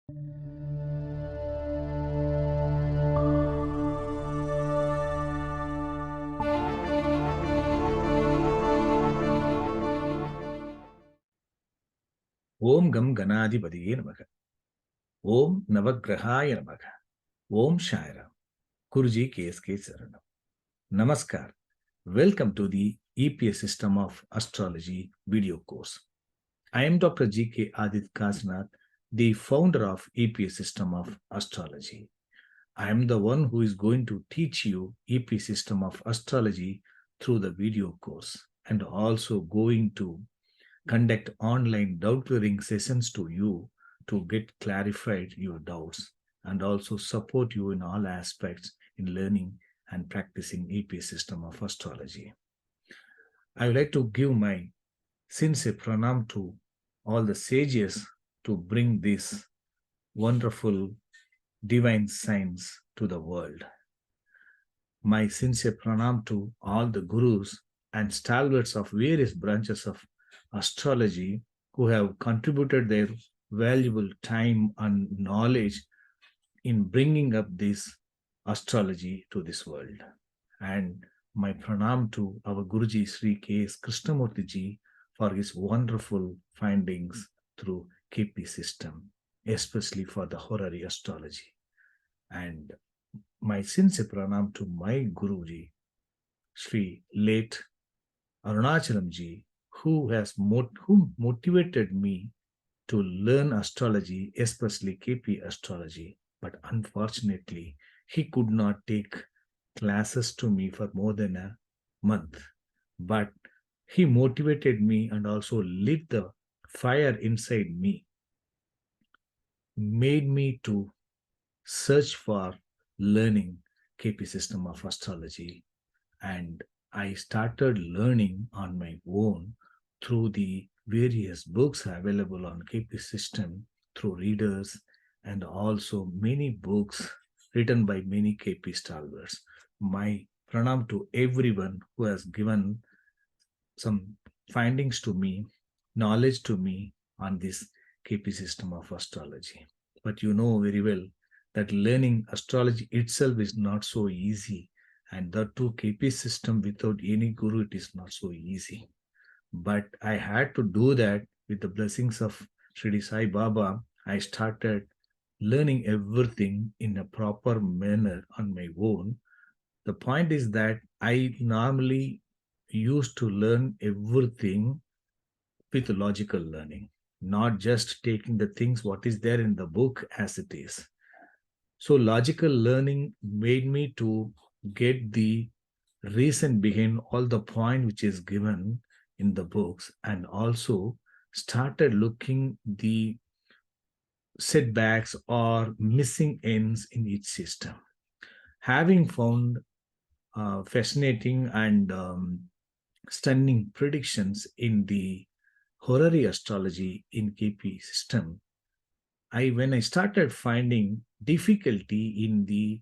Om Gam Ganadipadiye Namaha. Om Navagrahaya Namaha. Om Shaira. Guruji KSK Saranam. Namaskar. Welcome to the EPS System of Astrology video course. I am Dr. G.K. Adit Kasnath, the founder of EPS System of Astrology. I am the one who is going to teach you EPS System of Astrology through the video course, and also going to conduct online doubt clearing sessions to you to get clarified your doubts and also support you in all aspects in learning and practicing EPS System of Astrology. I would like to give my sincere pranam to all the sages to bring this wonderful divine science to the world. My sincere pranam to all the gurus and stalwarts of various branches of astrology who have contributed their valuable time and knowledge in bringing up this astrology to this world. And my pranam to our Guruji Sri K.S. Krishnamurti ji for his wonderful findings through KP system, especially for the horary astrology. And my sincere pranam to my Guruji, Sri late Arunachalam ji, who motivated me to learn astrology, especially KP astrology. But unfortunately, he could not take classes to me for more than a month. But he motivated me and also lit the fire inside me, made me to search for learning KP system of astrology. And I started learning on my own through the various books available on KP system, through readers, and also many books written by many KP stalwarts. My pranam to everyone who has given some findings to me, knowledge to me on this KP system of astrology. But you know very well that learning astrology itself is not so easy, and the two KP system without any guru, it is not so easy. But I had to do that with the blessings of Shri Sai Baba. I started learning everything in a proper manner on my own. The point is that I normally used to learn everything with logical learning, not just taking the things what is there in the book as it is. So logical learning made me to get the reason behind all the point which is given in the books, and also started looking the setbacks or missing ends in each system. Having found fascinating and stunning predictions in the horary astrology in KP system, when I started finding difficulty in the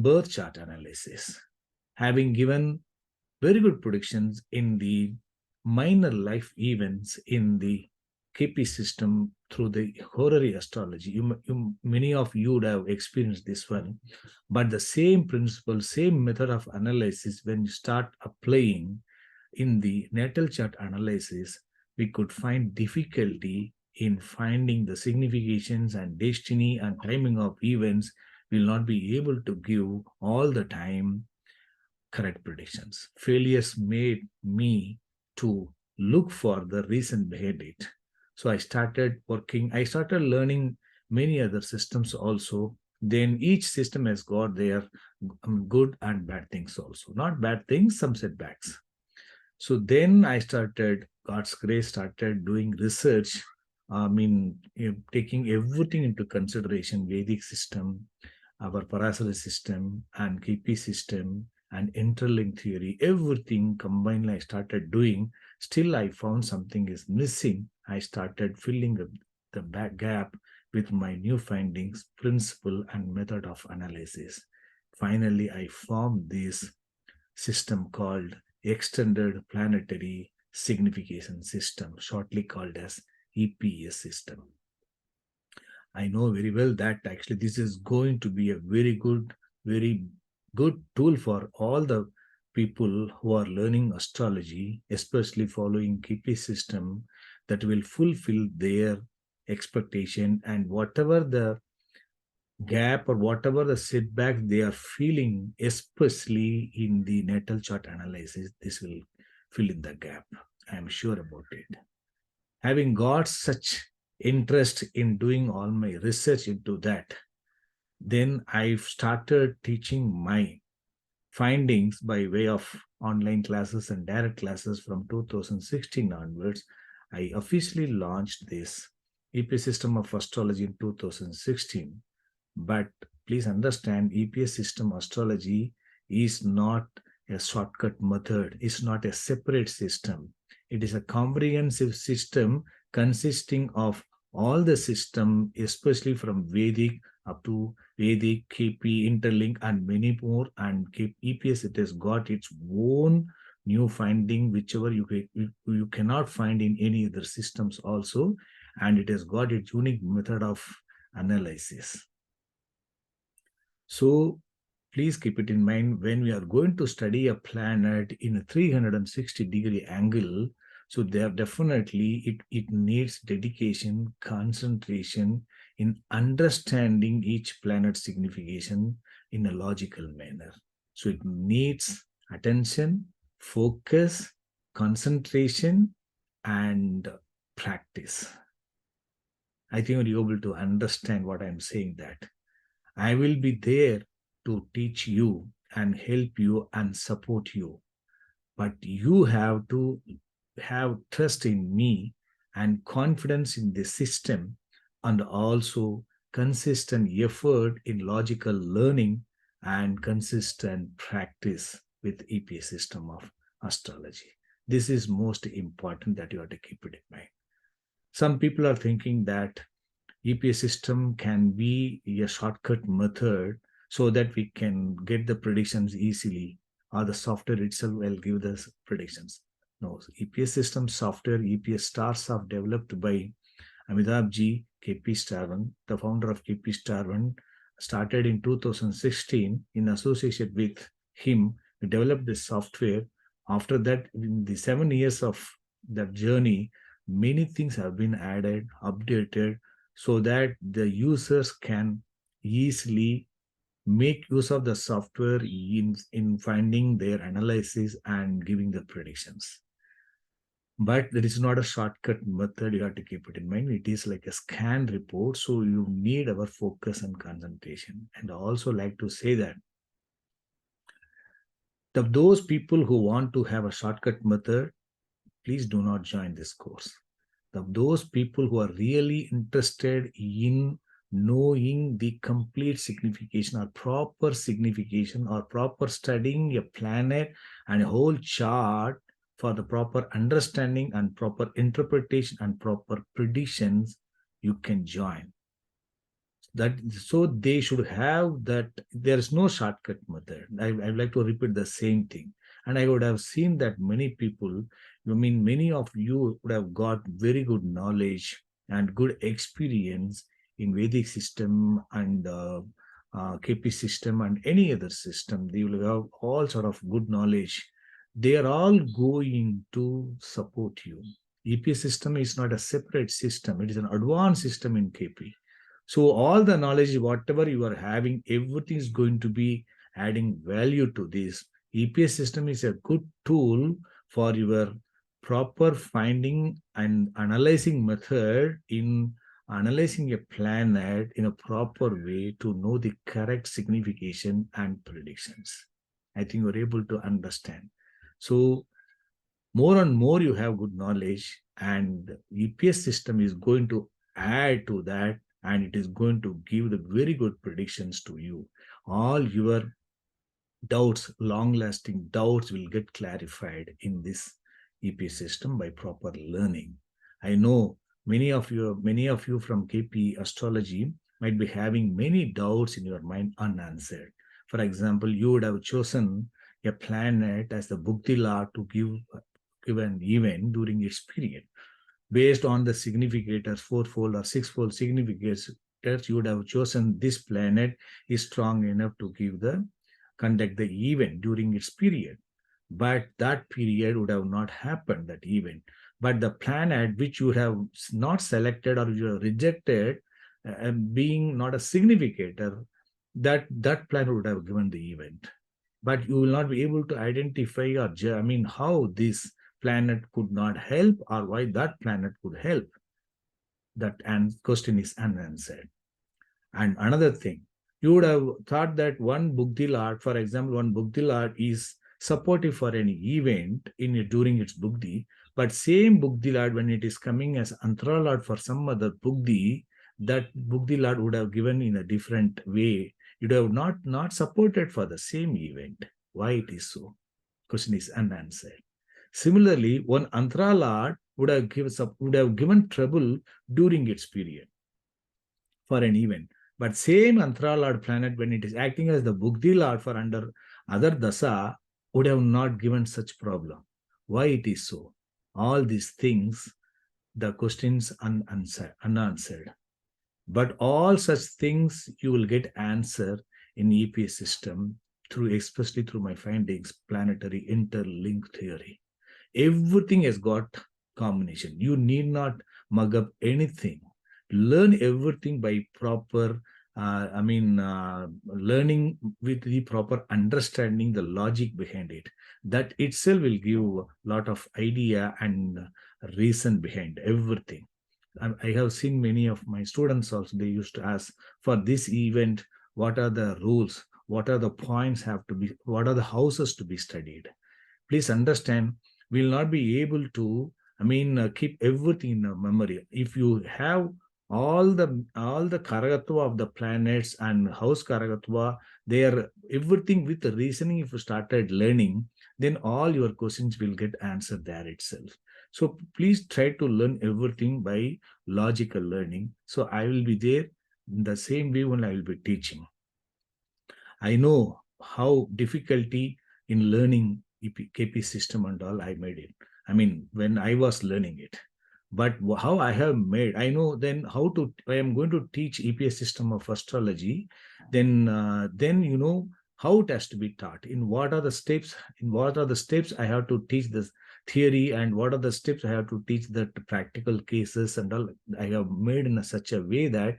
birth chart analysis, having given very good predictions in the minor life events in the KP system through the horary astrology. Many of you would have experienced this one, but the same principle, same method of analysis, when you start applying in the natal chart analysis, we could find difficulty in finding the significations and destiny and timing of events. Will not be able to give all the time correct predictions. Failures made me to look for the reason behind it. So I started learning many other systems also. Then each system has got their good and bad things also. Not bad things, some setbacks. So then I started, God's grace, started doing research. Taking everything into consideration, Vedic system, our Parasara system, and KP system, and interlink theory, everything combined I started doing. Still, I found something is missing. I started filling up the back gap with my new findings, principle, and method of analysis. Finally, I formed this system called Extended Planetary Signification System, shortly called as EPS system. I know very well that actually this is going to be a very good tool for all the people who are learning astrology, especially following KP system, that will fulfill their expectation, and whatever the gap or whatever the setback they are feeling, especially in the natal chart analysis, this will fill in the gap. I am sure about it. Having got such interest in doing all my research into that, then I've started teaching my findings by way of online classes and direct classes from 2016 onwards. I officially launched this EPS System of Astrology in 2016. But please understand, EPS System Astrology is not a shortcut method, it's not a separate system. It is a comprehensive system consisting of all the system, especially from Vedic up to Vedic, KP, Interlink, and many more. And EPS, it has got its own new finding, whichever you cannot find in any other systems also. And it has got its unique method of analysis. So please keep it in mind when we are going to study a planet in a 360-degree angle. So there definitely it needs dedication, concentration in understanding each planet's signification in a logical manner. So it needs attention, focus, concentration, and practice. I think you're able to understand what I'm saying that. I will be there to teach you and help you and support you. But you have to have trust in me and confidence in the system, and also consistent effort in logical learning and consistent practice with EPS System of Astrology. This is most important that you have to keep it in mind. Some people are thinking that EPS system can be a shortcut method so that we can get the predictions easily, or the software itself will give the predictions. No, EPS system software, EPS stars are developed by Amitabh KP Starvan, the founder of KP Starvan, started in 2016 in association with him. We developed this software. After that, in the 7 years of that journey, many things have been added, updated, so that the users can easily make use of the software in finding their analysis and giving the predictions. But there is not a shortcut method. You have to keep it in mind. It is like a scan report. So you need our focus and concentration. And I also like to say that those people who want to have a shortcut method, please do not join this course. Those people who are really interested in knowing the complete signification or proper signification or proper studying a planet and a whole chart for the proper understanding and proper interpretation and proper predictions, you can join. That so they should have that. There is no shortcut method. I'd like to repeat the same thing. And I would have seen that many people, many of you would have got very good knowledge and good experience in Vedic system and KP system and any other system. They will have all sort of good knowledge. They are all going to support you. EPS system is not a separate system. It is an advanced system in KP. So all the knowledge, whatever you are having, everything is going to be adding value to this. EPS system is a good tool for your proper finding and analyzing method in analyzing a planet in a proper way to know the correct signification and predictions. I think you're able to understand. So more and more you have good knowledge, and EPS system is going to add to that, and it is going to give the very good predictions to you. All your doubts, long-lasting doubts, will get clarified in this EPS system by proper learning. I know many of you from KP Astrology might be having many doubts in your mind unanswered. For example, you would have chosen a planet as the Bhuktila to give an event during its period based on the significators, fourfold or sixfold significators factors, you would have chosen this planet is strong enough to conduct the event during its period. But that period would have not happened, that event. But the planet which you have not selected or you have rejected, being not a significator, that planet would have given the event. But you will not be able to identify how this planet could not help or why that planet could help. That question is unanswered. And another thing, you would have thought that one Buddhi Lord, for example, one Buddhi Lord is supportive for any event during its Buddhi, but same Buddhi Lord, when it is coming as Antara Lord for some other Buddhi, that Buddhi Lord would have given in a different way. You would have not supported for the same event. Why it is so? Question is unanswered. Similarly, one Antara Lord would have given trouble during its period for an event. But same Antara Lord planet, when it is acting as the Buddhi Lord for under other dasa, would have not given such problem. Why it is so? All these things, the questions unanswered. But all such things you will get answer in EPS system especially through my findings, planetary interlink theory. Everything has got combination. You need not mug up anything. Learn everything by proper, learning with the proper understanding the logic behind it. That itself will give a lot of idea and reason behind everything. I have seen many of my students also, they used to ask for this event, what are the rules? What are the points what are the houses to be studied? Please understand, we will not be able to keep everything in our memory. If you have all the karagatva of the planets and house karagatva, they are everything with the reasoning. If you started learning, then all your questions will get answered there itself. So please try to learn everything by logical learning. So I will be there in the same way when I will be teaching. I know how difficulty in learning KP system and all I made it. When I was learning it. But how I have made, I know then I am going to teach EPS system of astrology, then you know how it has to be taught, in what are the steps I have to teach this theory, and what are the steps I have to teach the practical cases and all. I have made in such a way that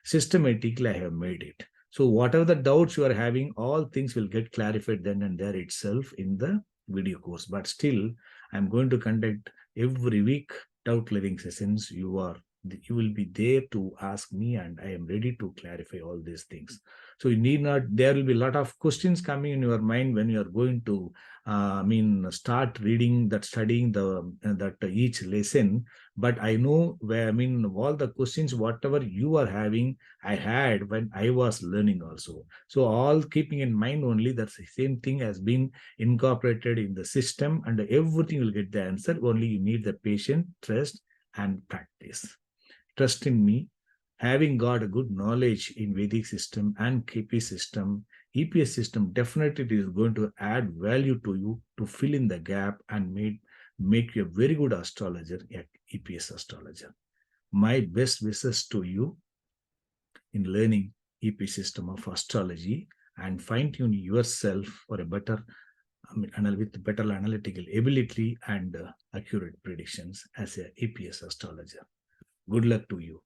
systematically I have made it. So whatever the doubts you are having, all things will get clarified then and there itself in the video course. But still, I'm going to conduct every week doubt clearing sessions. You will be there to ask me, and I am ready to clarify all these things. So you need not, there will be a lot of questions coming in your mind when you are going to start reading that, studying that each lesson. But I know where, all the questions, whatever you are having, I had when I was learning also. So all keeping in mind only that the same thing has been incorporated in the system, and everything will get the answer. Only you need the patience, trust, and practice. Trust in me. Having got a good knowledge in Vedic system and KP system, EPS system definitely is going to add value to you to fill in the gap and make you a very good astrologer at EPS astrologer. My best wishes to you in learning EPS system of astrology and fine-tune yourself for a better, with better analytical ability and accurate predictions as a EPS astrologer. Good luck to you.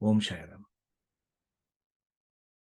Om Shairam.